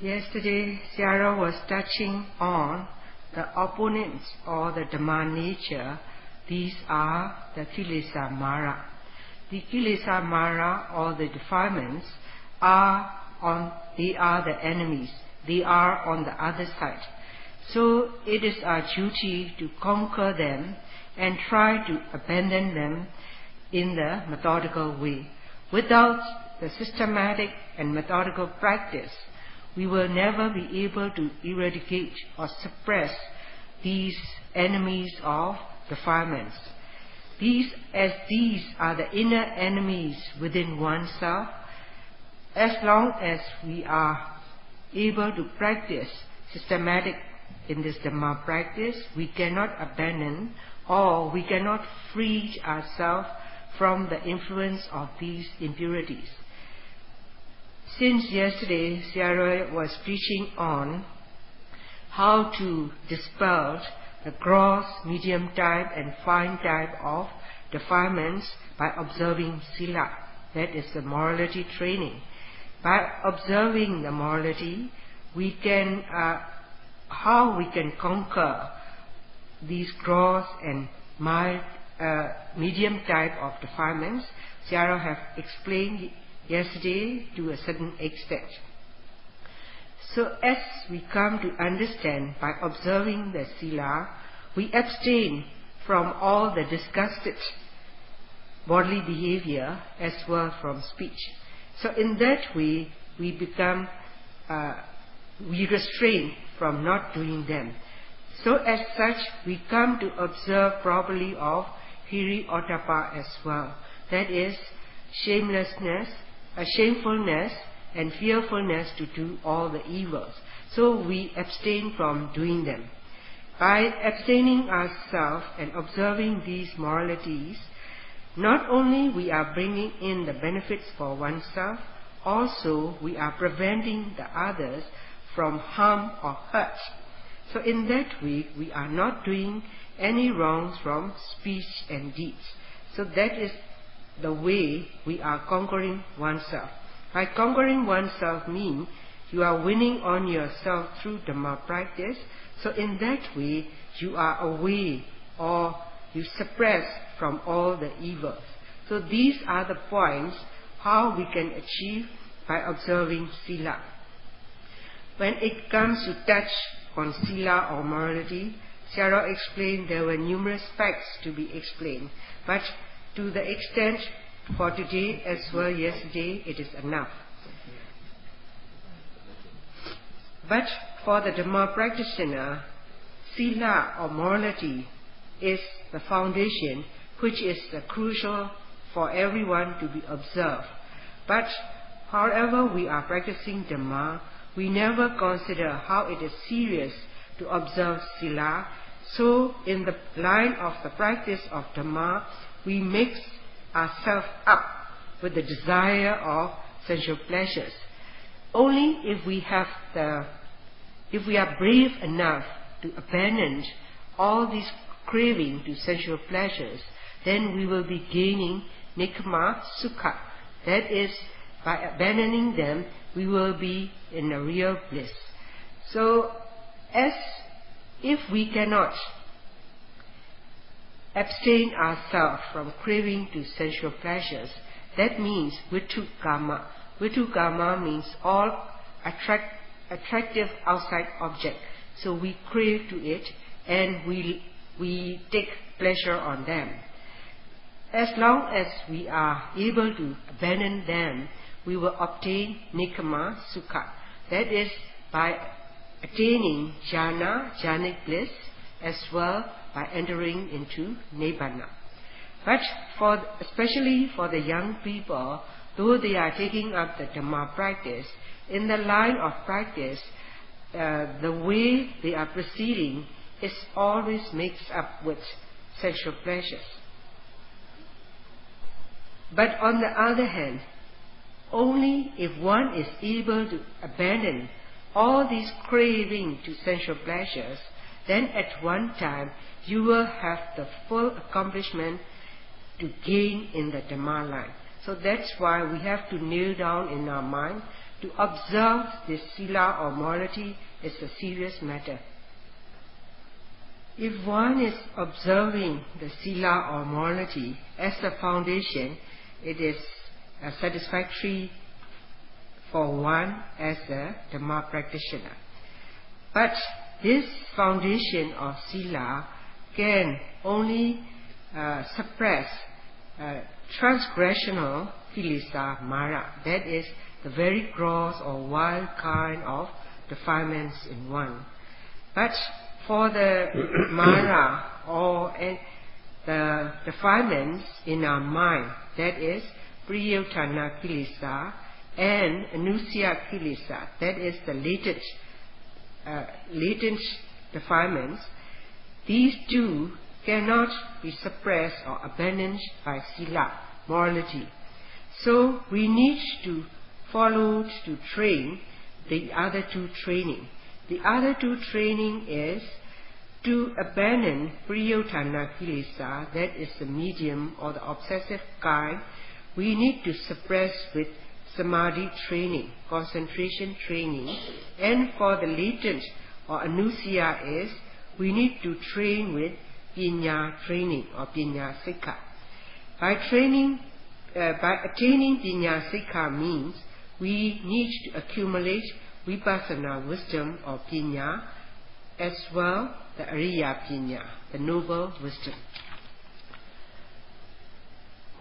Yesterday, Sayadaw was touching on the opponents or the Dhamma nature. These are the Kilesa Mara. The Kilesa Mara or the defilements they are the enemies. They are on the other side. So it is our duty to conquer them and try to abandon them in the methodical way. Without the systematic and methodical practice, we will never be able to eradicate or suppress these enemies of defilements. These are the inner enemies within oneself. As long as we are able to practice systematic in this Dhamma practice, we cannot abandon or we cannot free ourselves from the influence of these impurities. Since yesterday, Sayadaw was preaching on how to dispel the gross, medium type and fine type of defilements by observing Sila. That is the morality training. By observing the morality, how we can conquer these gross and mild, medium type of defilements, Sayadaw have explained yesterday to a certain extent. So as we come to understand by observing the Sila, we abstain from all the disgusted bodily behavior as well from speech. So in that way, we restrain from not doing them. So as such, we come to observe properly of Hiri Ottappa as well. That is shamelessness, shamefulness and fearfulness to do all the evils. So we abstain from doing them. By abstaining ourselves and observing these moralities, not only we are bringing in the benefits for oneself, also we are preventing the others from harm or hurt. So in that way, we are not doing any wrongs from speech and deeds. So that is the way we are conquering oneself. By conquering oneself means you are winning on yourself through Dhamma practice. So in that way, you are away or you suppress from all the evils. So these are the points how we can achieve by observing Sila. When it comes to touch on Sila or morality, Sayadaw explained there were numerous facts to be explained. But to the extent for today as well yesterday, it is enough. But for the Dhamma practitioner, Sila or morality is the foundation which is crucial for everyone to be observed. But however we are practicing Dhamma, we never consider how it is serious to observe Sila. So in the line of the practice of Dhamma, we mix ourselves up with the desire of sensual pleasures. Only if we are brave enough to abandon all these craving to sensual pleasures, then we will be gaining Nikkama Sukha. That is, by abandoning them, we will be in a real bliss. So, as if we cannot abstain ourselves from craving to sensual pleasures, that means Vittu Kama. Vittu Kama means all attractive outside object. So we crave to it and we take pleasure on them. As long as we are able to abandon them, we will obtain Nikkama Sukha. That is by attaining jhanic bliss, as well by entering into Nibbana. But especially for the young people, though they are taking up the Dhamma practice, in the line of practice, the way they are proceeding is always mixed up with sexual pleasures. But on the other hand, only if one is able to abandon all these craving to sensual pleasures, then at one time you will have the full accomplishment to gain in the Dhamma line. So that's why we have to nail down in our mind to observe this sila or morality is a serious matter. If one is observing the sila or morality as a foundation, it is satisfactory for one as a Dhamma practitioner. But this foundation of sila can only suppress transgressional kilesa mara, that is the very gross or wild kind of defilements in one. But for the mara or the defilements in our mind, that is priyotana kilesa and anusya kilesa, that is the latent defilements, these two cannot be suppressed or abandoned by sila, morality. So we need to follow, to train the other two training. The other two training is to abandon priyotana kilesa, that is the medium or the obsessive kind. We need to suppress with samadhi training, concentration training, and for the latent or anusya is we need to train with pinya training or pinya sikha. By attaining pinya sikha means we need to accumulate vipassana wisdom or pinya, as well the ariya pinya, the noble wisdom.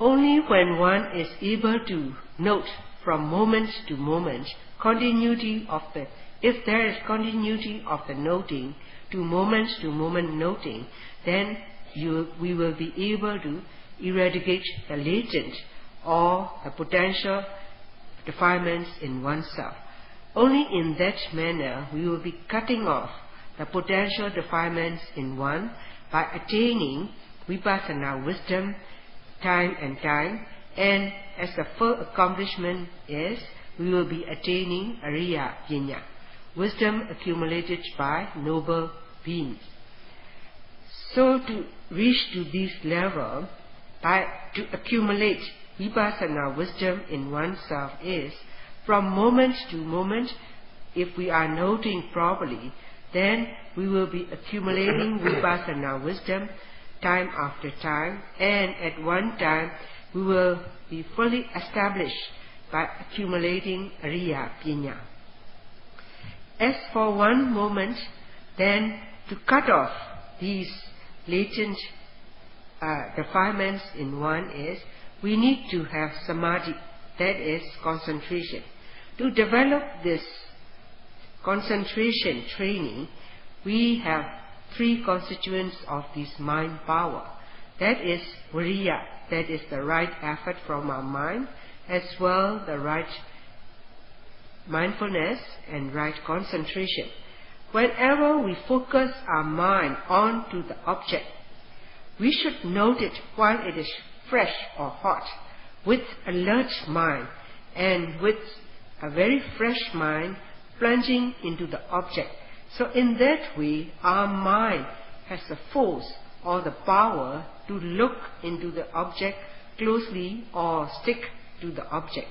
Only when one is able to note from moment to moment continuity of the, if there is continuity of the noting to moment noting, then we will be able to eradicate the latent or the potential defilements in oneself. Only in that manner we will be cutting off the potential defilements in one by attaining vipassana wisdom time and time, and as the full accomplishment is we will be attaining ariya pinya, wisdom accumulated by noble beings. So to reach to this level, to accumulate vipassana wisdom in oneself is from moment to moment. If we are noting properly, then we will be accumulating vipassana wisdom time after time, and at one time we will be fully established by accumulating ariya pinya. As for one moment, then to cut off these latent defilements in one is we need to have samadhi, that is concentration. To develop this concentration training, we have three constituents of this mind power. That is viriya, that is the right effort from our mind, as well the right mindfulness and right concentration. Whenever we focus our mind onto the object, we should note it while it is fresh or hot, with alert mind and with a very fresh mind plunging into the object. So in that way, our mind has the force or the power to look into the object closely or stick to the object.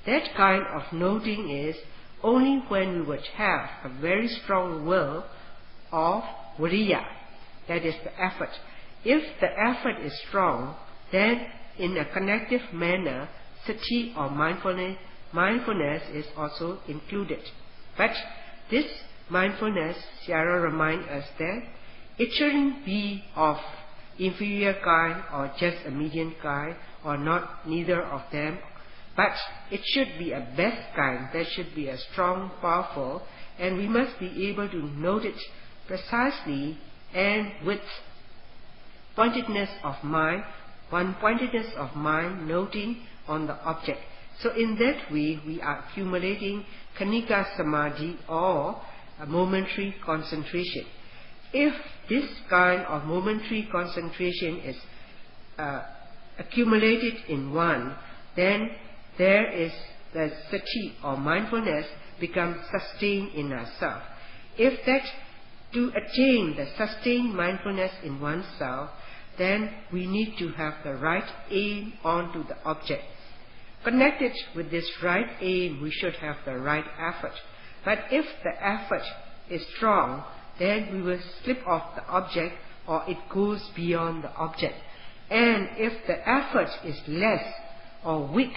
That kind of noting is only when we would have a very strong will of viriya, that is the effort. If the effort is strong, then in a connective manner, sati or mindfulness is also included. But this mindfulness, Sayadaw reminds us that it shouldn't be of inferior kind or just a medium kind or not neither of them, but it should be a best kind, that should be a strong, powerful, and we must be able to note it precisely and with pointedness of mind, one pointedness of mind noting on the object. So in that way we are accumulating kanika samadhi or a momentary concentration. If this kind of momentary concentration is accumulated in one, then there is the sati or mindfulness becomes sustained in ourselves. If that to attain the sustained mindfulness in oneself, then we need to have the right aim onto the object. connected with this right aim, we should have the right effort. But if the effort is strong, then we will slip off the object, or it goes beyond the object. And if the effort is less or weak,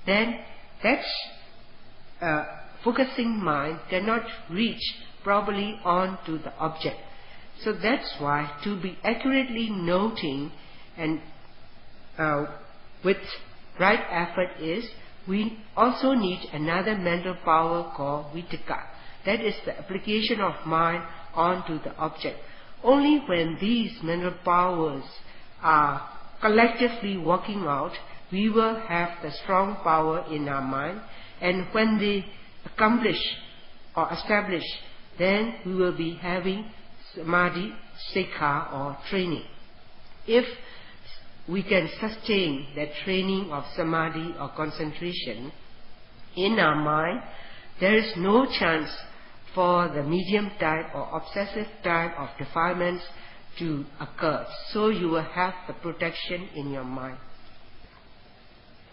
then that focusing mind cannot reach properly onto the object. So that's why to be accurately noting and with right effort is, we also need another mental power called vitakka. That is the application of mind onto the object. Only when these mental powers are collectively working out, we will have the strong power in our mind, and when they accomplish or establish, then we will be having samadhi, sikha or training. If we can sustain that training of samadhi or concentration in our mind, there is no chance for the medium type or obsessive type of defilements to occur. So you will have the protection in your mind.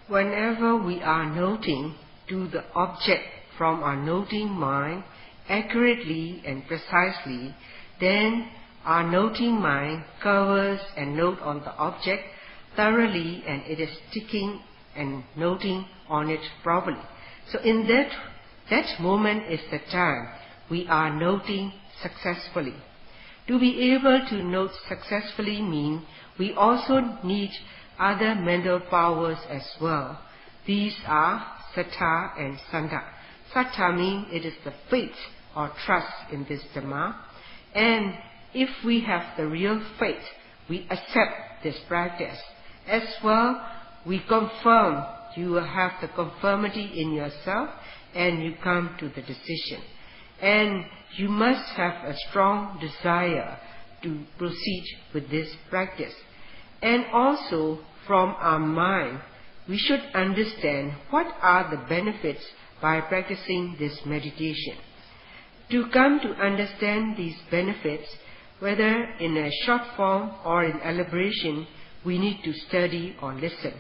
Whenever we are noting to the object from our noting mind accurately and precisely, then our noting mind covers and note on the object thoroughly, and it is sticking and noting on it properly. So in that moment is the time we are noting successfully. To be able to note successfully means we also need other mental powers as well. These are sattha and sandha. Sattha means it is the faith or trust in this Dhamma. And if we have the real faith, we accept this practice. As well, we confirm, you will have the conformity in yourself, and you come to the decision. And you must have a strong desire to proceed with this practice. And also, from our mind, we should understand what are the benefits by practicing this meditation. To come to understand these benefits, whether in a short form or in elaboration, we need to study or listen.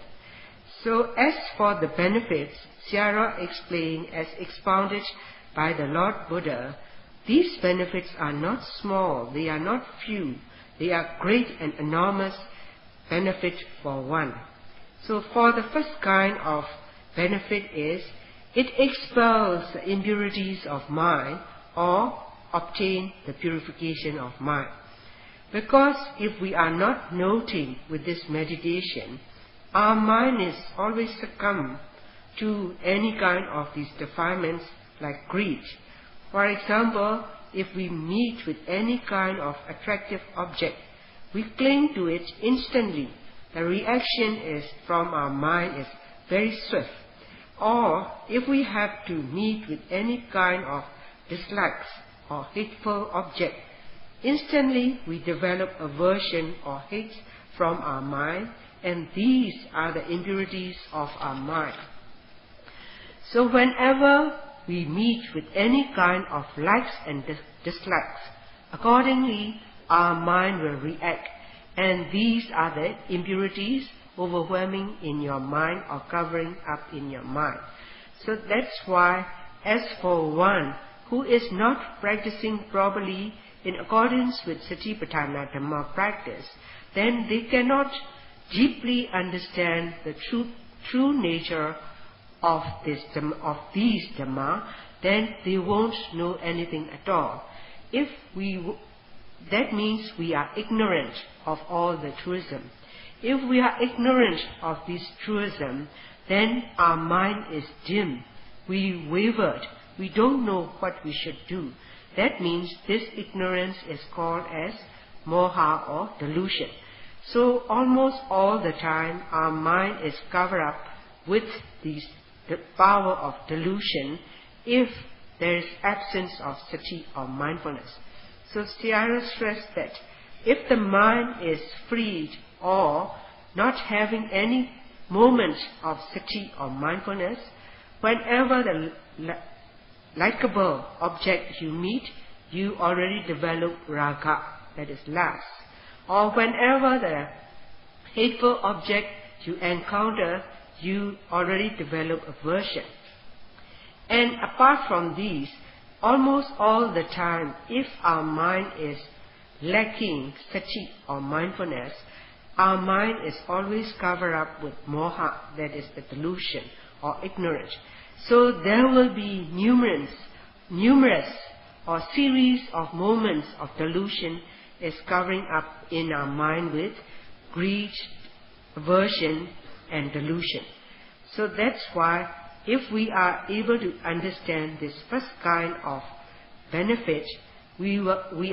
So as for the benefits, Sayadaw explained as expounded by the Lord Buddha, these benefits are not small, they are not few, they are great and enormous benefit for one. So for the first kind of benefit is, it expels the impurities of mind or obtain the purification of mind. Because if we are not noting with this meditation, our mind is always succumb to any kind of these defilements like greed. For example, if we meet with any kind of attractive object, we cling to it instantly. The reaction is from our mind is very swift. Or if we have to meet with any kind of dislikes or hateful object, instantly we develop aversion or hate from our mind, and these are the impurities of our mind. So whenever we meet with any kind of likes and dislikes, accordingly our mind will react, and these are the impurities overwhelming in your mind or covering up in your mind. So that's why, as for one who is not practicing properly in accordance with Satipatthana Dhamma practice, then they cannot deeply understand the true nature of these Dhamma, then they won't know anything at all. That means we are ignorant of all the truism. If we are ignorant of this truism, then our mind is dim. We wavered. We don't know what we should do. That means this ignorance is called as moha or delusion. So almost all the time our mind is covered up with the power of delusion if there is absence of sati or mindfulness. So Sayadaw stressed that if the mind is freed or not having any moment of sati or mindfulness, whenever the likable object you meet, you already develop raga, that is lust. Or whenever the hateful object you encounter, you already develop aversion. And apart from these, almost all the time, if our mind is lacking sati or mindfulness, our mind is always covered up with moha, that is the delusion or ignorance. So there will be numerous or series of moments of delusion is covering up in our mind with greed, aversion and delusion. So that's why if we are able to understand this first kind of benefit, we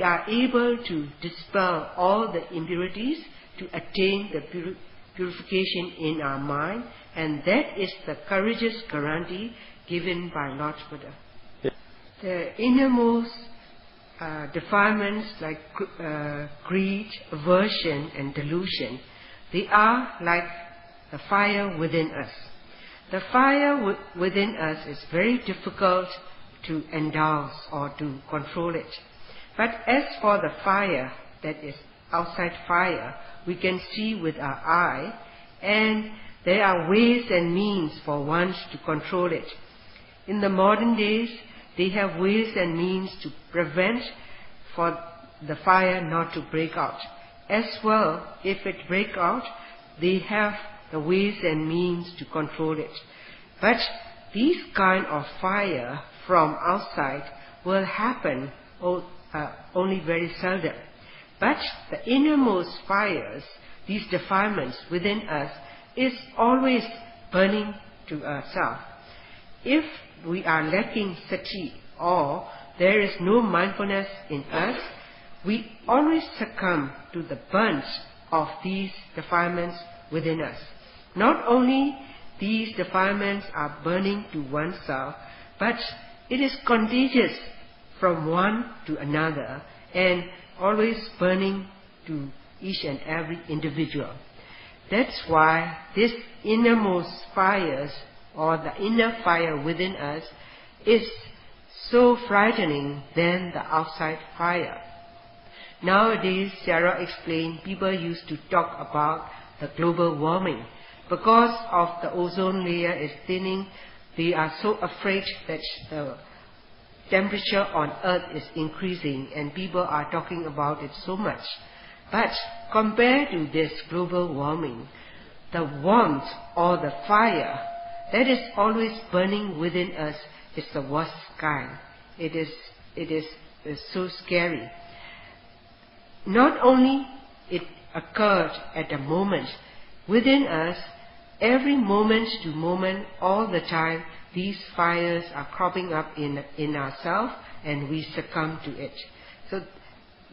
are able to dispel all the impurities to attain the purification in our mind, and that is the courageous guarantee given by Lord Buddha. The innermost defilements like greed, aversion and delusion, they are like the fire within us. The fire within us is very difficult to indulge or to control it. But as for the fire that is outside fire, we can see with our eye, and there are ways and means for one to control it. In the modern days, they have ways and means to prevent for the fire not to break out. As well, if it breaks out, they have the ways and means to control it. But these kind of fire from outside will happen only very seldom. But the innermost fires, these defilements within us, is always burning to ourselves. If we are lacking sati or there is no mindfulness in us, we always succumb to the burnt of these defilements within us. Not only these defilements are burning to oneself, but it is contagious from one to another and always burning to each and every individual. That's why this innermost fires or the inner fire within us is so frightening than the outside fire. Nowadays, Sarah explained, people used to talk about the global warming. Because of the ozone layer is thinning, they are so afraid that the temperature on earth is increasing and people are talking about it so much. But compared to this global warming, the warmth or the fire that is always burning within us is the worst kind. It is so scary. Not only it occurred at a moment, within us, every moment to moment, all the time, these fires are cropping up in ourselves and we succumb to it. So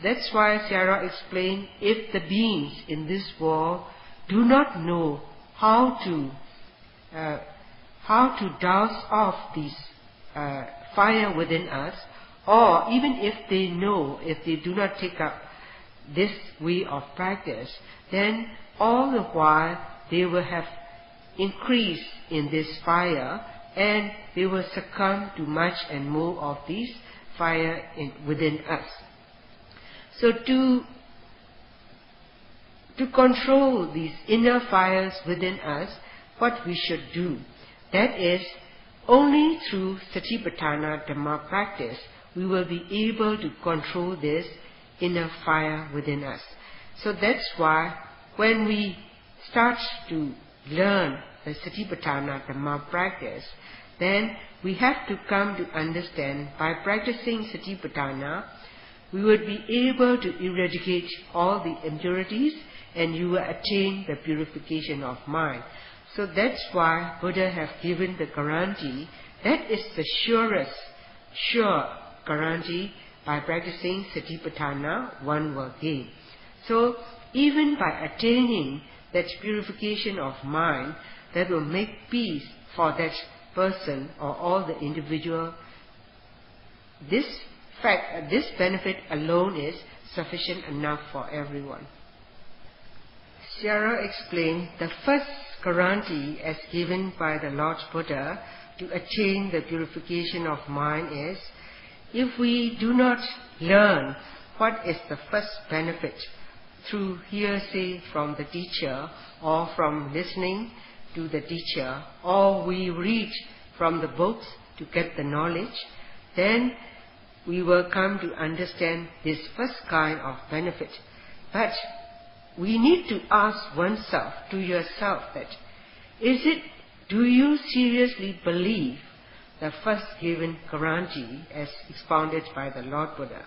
that's why Sarah explained, if the beings in this world do not know how to douse off these fire within us, or even if they know, if they do not take up this way of practice, then all the while they will have increase in this fire and they will succumb to much and more of this fire within us. So to control these inner fires within us, what we should do, that is, only through Satipatthana Dhamma practice we will be able to control this inner fire within us. So that's why when we start to learn the Satipatthana Dhamma practice, then we have to come to understand, by practicing Satipatthana, we would be able to eradicate all the impurities and you will attain the purification of mind. So that's why Buddha have given the guarantee, that is the sure guarantee, by practicing Satipatthana one will gain. So even by attaining that purification of mind, that will make peace for that person or all the individual, this benefit alone is sufficient enough for everyone. Sarah explained, the first guarantee as given by the Lord Buddha to attain the purification of mind is, if we do not learn what is the first benefit through hearsay from the teacher or from listening to the teacher, or we read from the books to get the knowledge, then we will come to understand this first kind of benefit. But we need to ask oneself, to yourself, that do you seriously believe the first given guarantee as expounded by the Lord Buddha?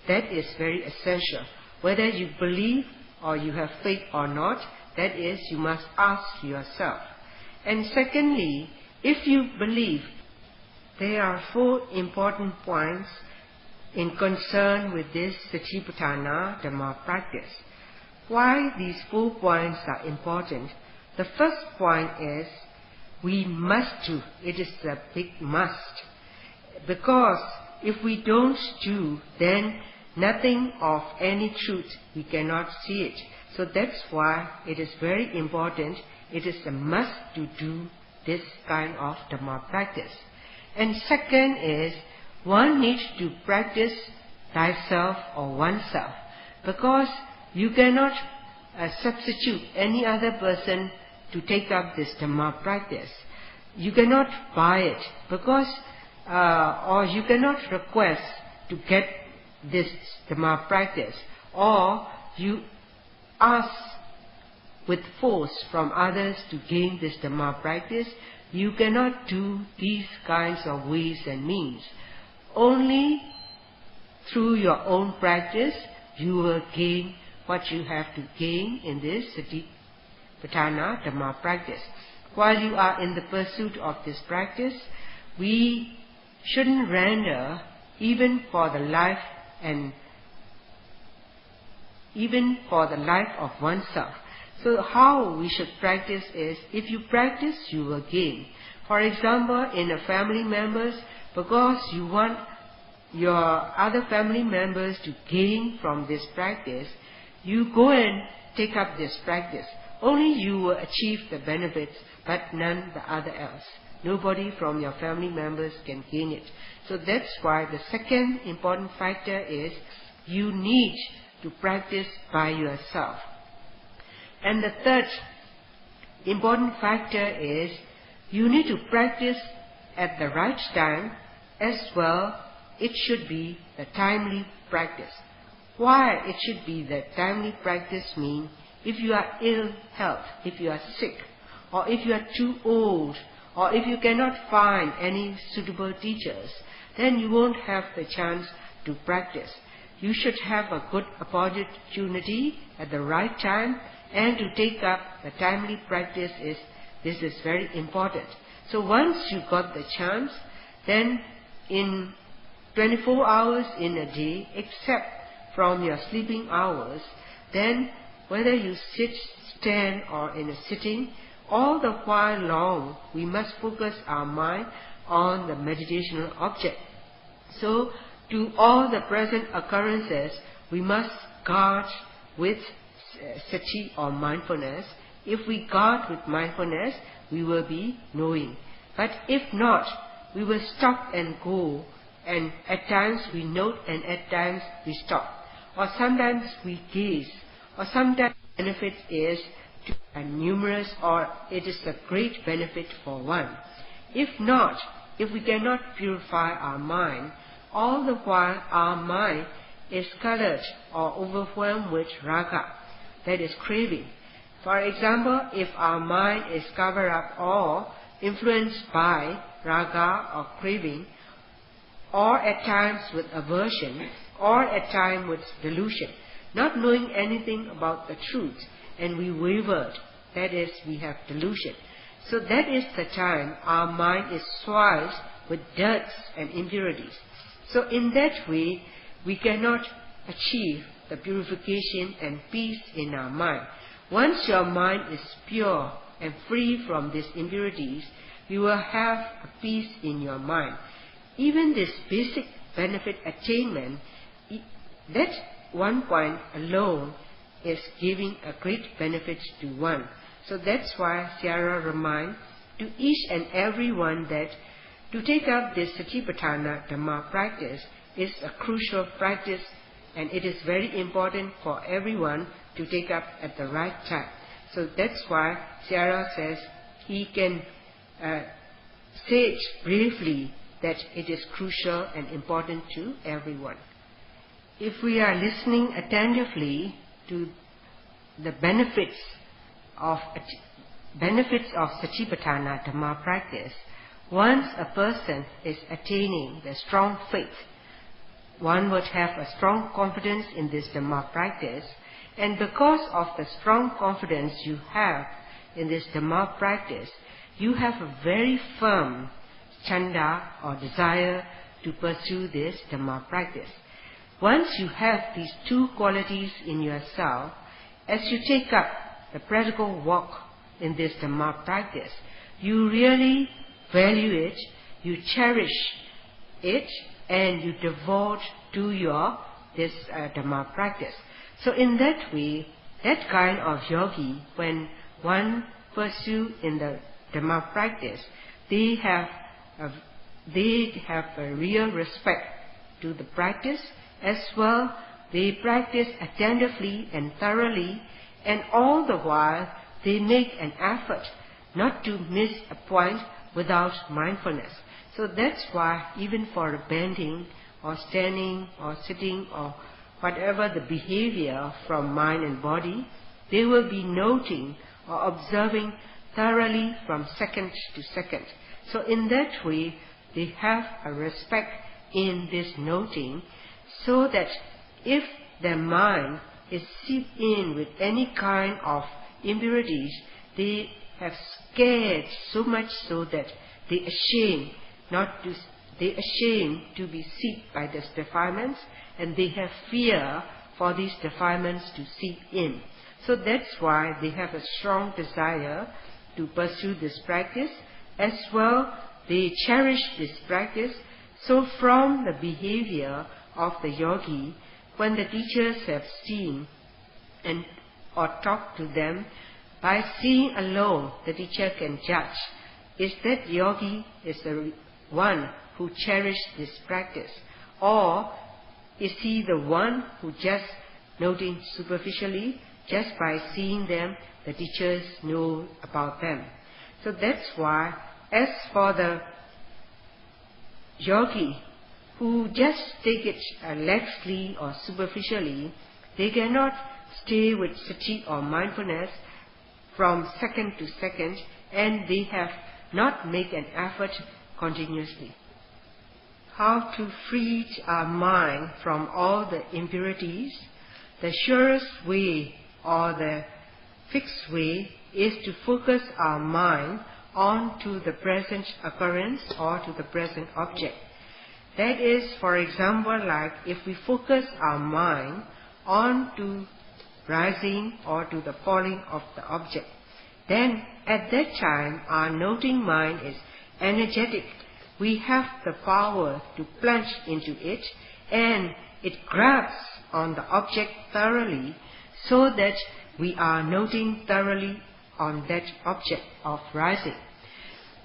That is very essential. Whether you believe or you have faith or not, that is, you must ask yourself. And secondly, if you believe, there are 4 important points in concern with this Satipatthana Dhamma practice. Why these 4 points are important? The first point is, we must do. It is a big must. Because if we don't do, then nothing of any truth, we cannot see it. So that's why it is very important. It is a must to do this kind of Dhamma practice. And second is, one needs to practice thyself or oneself. Because you cannot substitute any other person to take up this Dhamma practice. You cannot buy it, because or you cannot request to get this Dhamma practice, or you ask with force from others to gain this Dhamma practice. You cannot do these kinds of ways and means. Only through your own practice you will gain what you have to gain in this Satipatthana Dhamma practice. While you are in the pursuit of this practice, we shouldn't render even for the life of oneself. So how we should practice is, if you practice, you will gain. For example, in a family members, because you want your other family members to gain from this practice, you go and take up this practice. Only you will achieve the benefits, but none the other else. Nobody from your family members can gain it. So that's why the second important factor is, you need to practice by yourself. And the third important factor is, you need to practice at the right time as well. It should be the timely practice. Why it should be the timely practice mean, if you are ill health, if you are sick, or if you are too old, or if you cannot find any suitable teachers, then you won't have the chance to practice. You should have a good opportunity at the right time, and to take up the timely practice this is very important. So once you got the chance, then in 24 hours in a day, except from your sleeping hours, then whether you sit, stand, or in a sitting, all the while long we must focus our mind on the meditational object. So to all the present occurrences, we must guard with sati or mindfulness. If we guard with mindfulness, we will be knowing. But if not, we will stop and go, and at times we note and at times we stop. Or sometimes we gaze, or sometimes the benefit is numerous, or it is a great benefit for one. If not, if we cannot purify our mind, all the while our mind is colored or overwhelmed with raga, that is craving. For example, if our mind is covered up or influenced by raga or craving, or at times with aversion, or at times with delusion, not knowing anything about the truth, and we wavered, that is, we have delusion. So that is the time our mind is soiled with dirts and impurities. So in that way, we cannot achieve the purification and peace in our mind. Once your mind is pure and free from these impurities, you will have a peace in your mind. Even this basic benefit attainment, that one point alone is giving a great benefit to one. So that's why Sayadaw reminds to each and every one that to take up this Satipatthana Dhamma practice is a crucial practice, and it is very important for everyone to take up at the right time. So that's why Sayadaw says, he can say it briefly that it is crucial and important to everyone. If we are listening attentively to the benefits of Satipatthana Dhamma practice, once a person is attaining the strong faith, one would have a strong confidence in this Dhamma practice, and because of the strong confidence you have in this Dhamma practice, you have a very firm chanda or desire to pursue this Dhamma practice. Once you have these two qualities in yourself, as you take up the practical work in this Dhamma practice, you really value it, you cherish it, and you devote to this Dhamma practice. So in that way, that kind of yogi, when one pursue in the Dhamma practice, they have a real respect to the practice as well. They practice attentively and thoroughly, and all the while they make an effort not to miss a point without mindfulness. So that's why even for bending or standing or sitting or whatever the behavior from mind and body, they will be noting or observing thoroughly from second to second. So in that way, they have a respect in this noting, so that if their mind is seeped in with any kind of impurities, they have scared so much so that they ashamed to be seeped by these defilements, and they have fear for these defilements to seep in. So that's why they have a strong desire to pursue this practice. As well, they cherish this practice. So from the behavior of the yogi, when the teachers have seen or talked to them, by seeing alone, the teacher can judge, is that yogi is the one who cherished this practice, or is he the one who just noting superficially, just by seeing them, the teachers know about them. So that's why, as for the yogi who just take it laxly or superficially, they cannot stay with sati or mindfulness from second to second, and they have not make an effort continuously. How to free our mind from all the impurities? The surest way or the fixed way is to focus our mind on to the present occurrence or to the present object. That is, for example, like if we focus our mind on to rising or to the falling of the object, then at that time our noting mind is energetic. We have the power to plunge into it, and it grabs on the object thoroughly, so that we are noting thoroughly on that object of rising.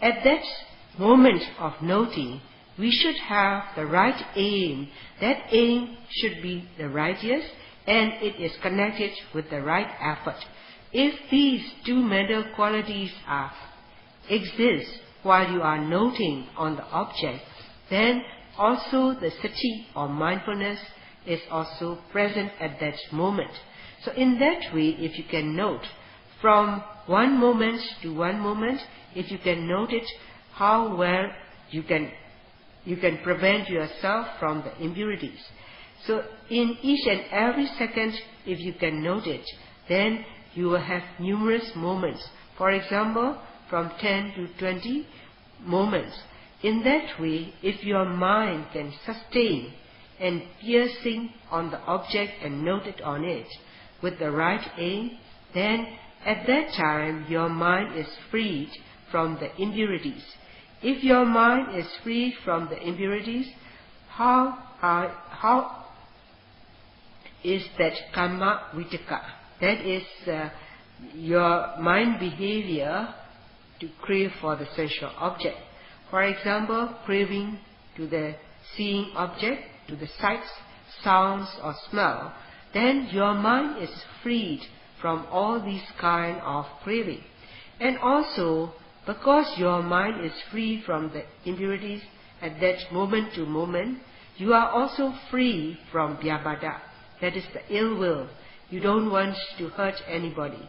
At that moment of noting, we should have the right aim. That aim should be the righteous, and it is connected with the right effort. If these two mental qualities exist while you are noting on the object, then also the sati or mindfulness is also present at that moment. So in that way, if you can note from one moment to one moment, if you can note it, how well you can prevent yourself from the impurities. So in each and every second, if you can note it, then you will have numerous moments. For example, from 10 to 20 moments. In that way, if your mind can sustain and piercing on the object and note it on it with the right aim, then at that time your mind is freed from the impurities. If your mind is freed from the impurities, how is that karma vitaka? That is your mind behavior to crave for the sensual object. For example, craving to the seeing object, to the sights, sounds or smell, then your mind is freed from all these kind of craving. And also, Because your mind is free from the impurities at that moment to moment, you are also free from vyabhada, that is the ill will. You don't want to hurt anybody.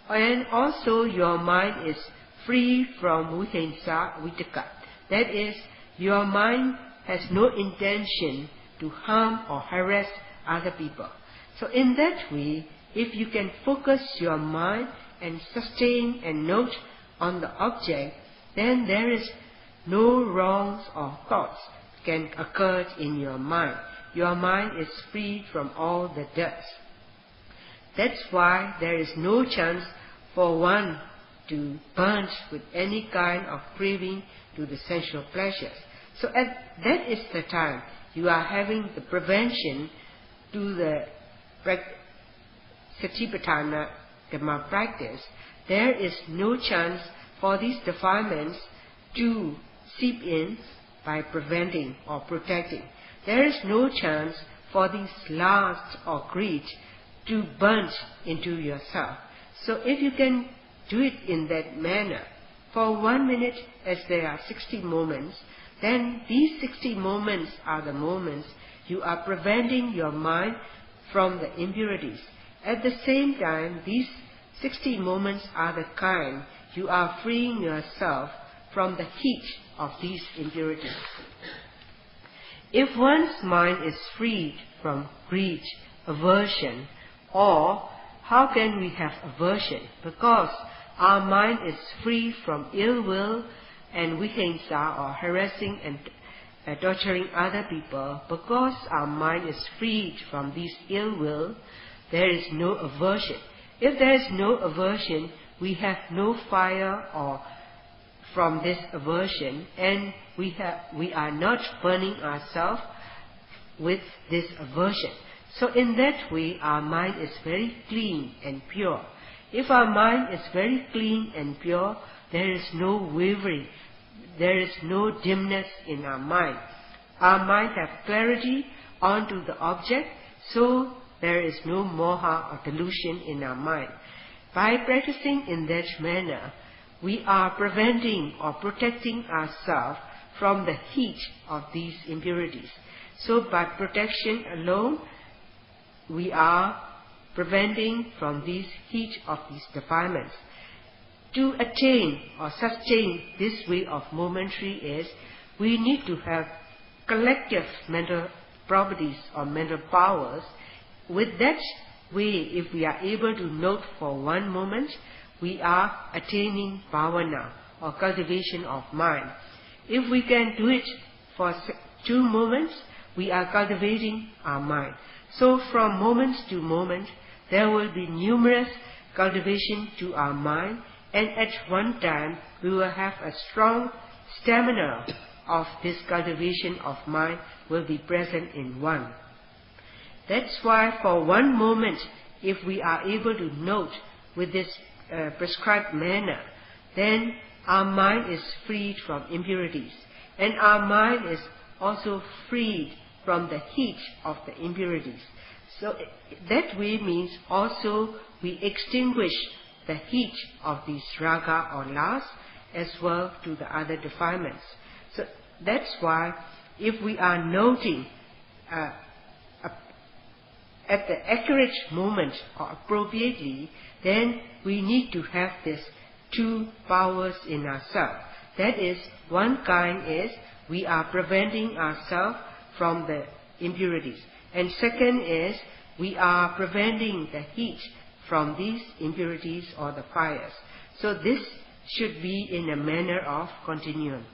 And also your mind is free from vihimsa vitaka, that is, your mind has no intention to harm or harass other people. So in that way, if you can focus your mind and sustain and note on the object, then there is no wrongs or thoughts can occur in your mind. Your mind is free from all the dust. That's why there is no chance for one to burn with any kind of craving to the sensual pleasures. So that is the time you are having the prevention to the Satipatthana Dhamma practice. There is no chance for these defilements to seep in by preventing or protecting. There is no chance for these lust or greed to burn into yourself. So if you can do it in that manner, for 1 minute as there are 60 moments, then these 60 moments are the moments you are preventing your mind from the impurities. At the same time, these 60 moments are the kind you are freeing yourself from the heat of these impurities. If one's mind is freed from greed, aversion, or how can we have aversion? Because our mind is free from ill will and vihimsa or harassing and torturing other people. Because our mind is freed from this ill will, there is no aversion. If there is no aversion, we have no fire or from this aversion, and we are not burning ourselves with this aversion. So in that way, our mind is very clean and pure. If our mind is very clean and pure, there is no wavering, there is no dimness in our mind. Our mind has clarity onto the object, so there is no moha or delusion in our mind. By practicing in that manner, we are preventing or protecting ourselves from the heat of these impurities. So by protection alone, we are preventing from these heat of these defilements. To attain or sustain this way of momentary is, we need to have collective mental properties or mental powers. With that way, if we are able to note for 1 moment, we are attaining bhavana or cultivation of mind. If we can do it for 2 moments, we are cultivating our mind. So from moment to moment, there will be numerous cultivation to our mind, and at one time we will have a strong stamina of this cultivation of mind will be present in one. That's why for 1 moment, if we are able to note with this prescribed manner, then our mind is freed from impurities, and our mind is also freed from the heat of the impurities. So that way means also we extinguish the heat of these raga or lust as well to the other defilements. So that's why if we are noting at the accurate moment or appropriately, then we need to have this 2 powers in ourselves. That is, one kind is we are preventing ourselves from the impurities. And second is we are preventing the heat from these impurities or the fires. So this should be in a manner of continuum.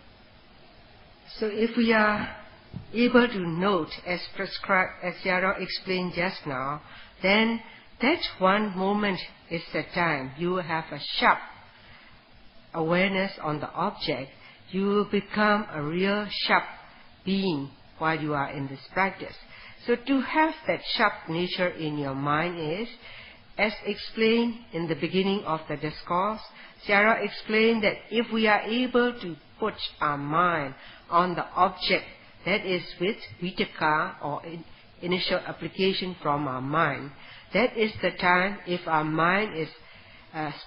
So if we are able to note as prescribed, as Sayadaw explained just now, then that 1 moment is the time you will have a sharp awareness on the object. You will become a real sharp being while you are in this practice. So to have that sharp nature in your mind is, as explained in the beginning of the discourse, Sayadaw explained that if we are able to put our mind on the object, that is with vitaka or initial application from our mind, that is the time if our mind is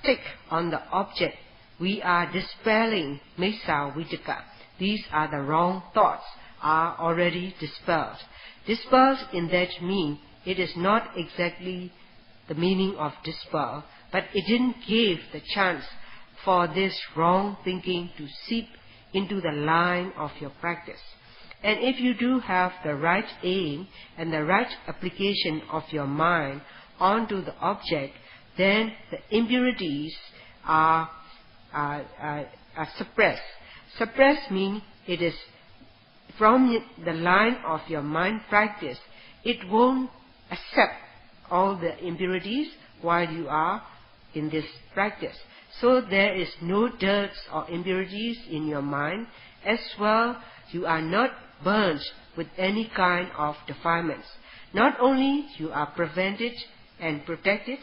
stick on the object we are dispelling Mesa Vitaka. These are the wrong thoughts, are already dispelled. Dispelled in that mean, it is not exactly the meaning of dispel, but it didn't give the chance for this wrong thinking to seep into the line of your practice. And if you do have the right aim and the right application of your mind onto the object, then the impurities are suppressed. Suppressed means it is from the line of your mind practice. It won't accept all the impurities while you are in this practice. So there is no dirt or impurities in your mind. As well, you are not burnt with any kind of defilements. Not only you are prevented and protected,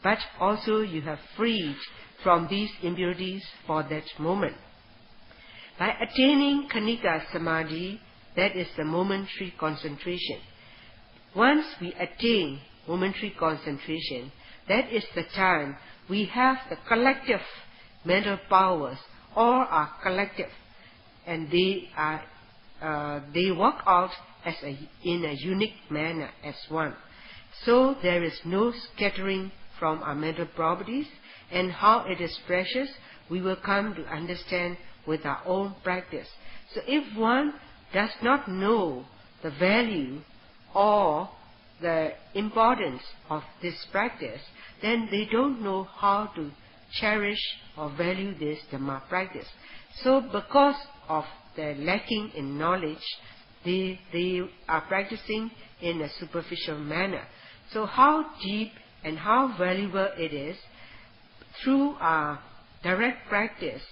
but also you have freed from these impurities for that moment. By attaining Khanika Samadhi, that is the momentary concentration. Once we attain momentary concentration, that is the time we have the collective mental powers, all are collective, and they work out as in a unique manner as one. So there is no scattering from our mental properties, and how it is precious we will come to understand with our own practice. So if one does not know the value or the importance of this practice, then they don't know how to cherish or value this Dhamma practice. So because of the lacking in knowledge, they are practicing in a superficial manner. So how deep and how valuable it is through our direct practice,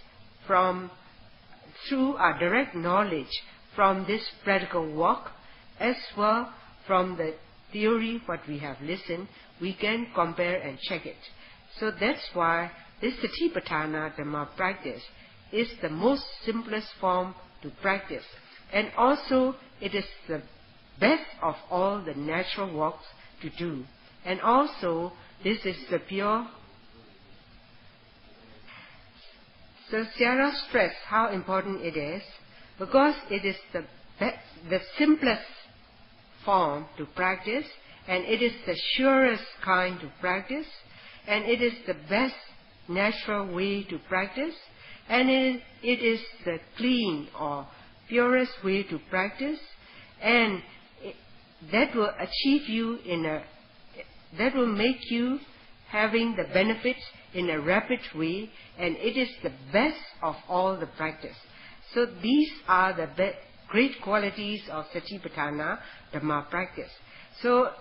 through our direct knowledge from this practical work, as well from the theory what we have listened, we can compare and check it. So that's why this Satipatthana Dhamma practice is the most simplest form to practice, and also it is the best of all the natural works to do. And also this is the pure. So Sayadaw stressed how important it is, because it is the simplest form to practice, and it is the surest kind to practice, and it is the best natural way to practice, and it is the clean or purest way to practice, and that will achieve you that will make you having the benefits in a rapid way, and it is the best of all the practice. So these are the great qualities of Satipatthana Dhamma practice. So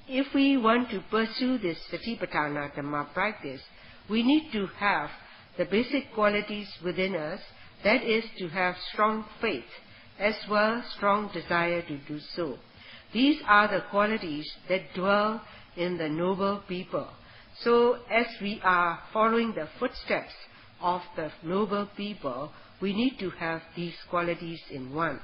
if we want to pursue this Satipatthana Dhamma practice, we need to have the basic qualities within us, that is to have strong faith, as well as strong desire to do so. These are the qualities that dwell in the noble people. So as we are following the footsteps of the noble people, we need to have these qualities in one.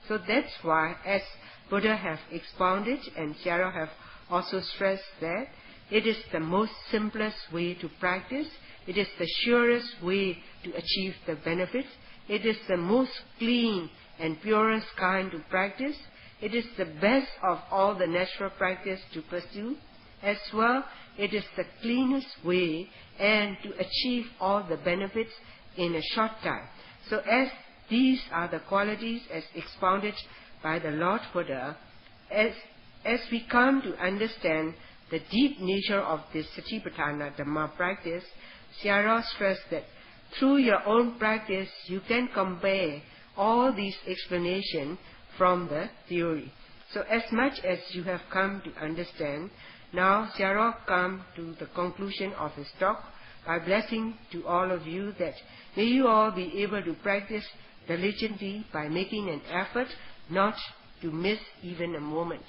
So that's why, as Buddha have expounded and Sayadaw have also stressed, that it is the most simplest way to practice, it is the surest way to achieve the benefits, it is the most clean and purest kind to practice, it is the best of all the natural practice to pursue, as well it is the cleanest way and to achieve all the benefits in a short time. So as these are the qualities as expounded by the Lord Buddha, as we come to understand the deep nature of this Satipatthana Dhamma practice, Sayadaw stressed that through your own practice you can compare all these explanations from the theory. So as much as you have come to understand, now Sayadaw come to the conclusion of his talk by blessing to all of you that may you all be able to practice diligently by making an effort not to miss even a moment.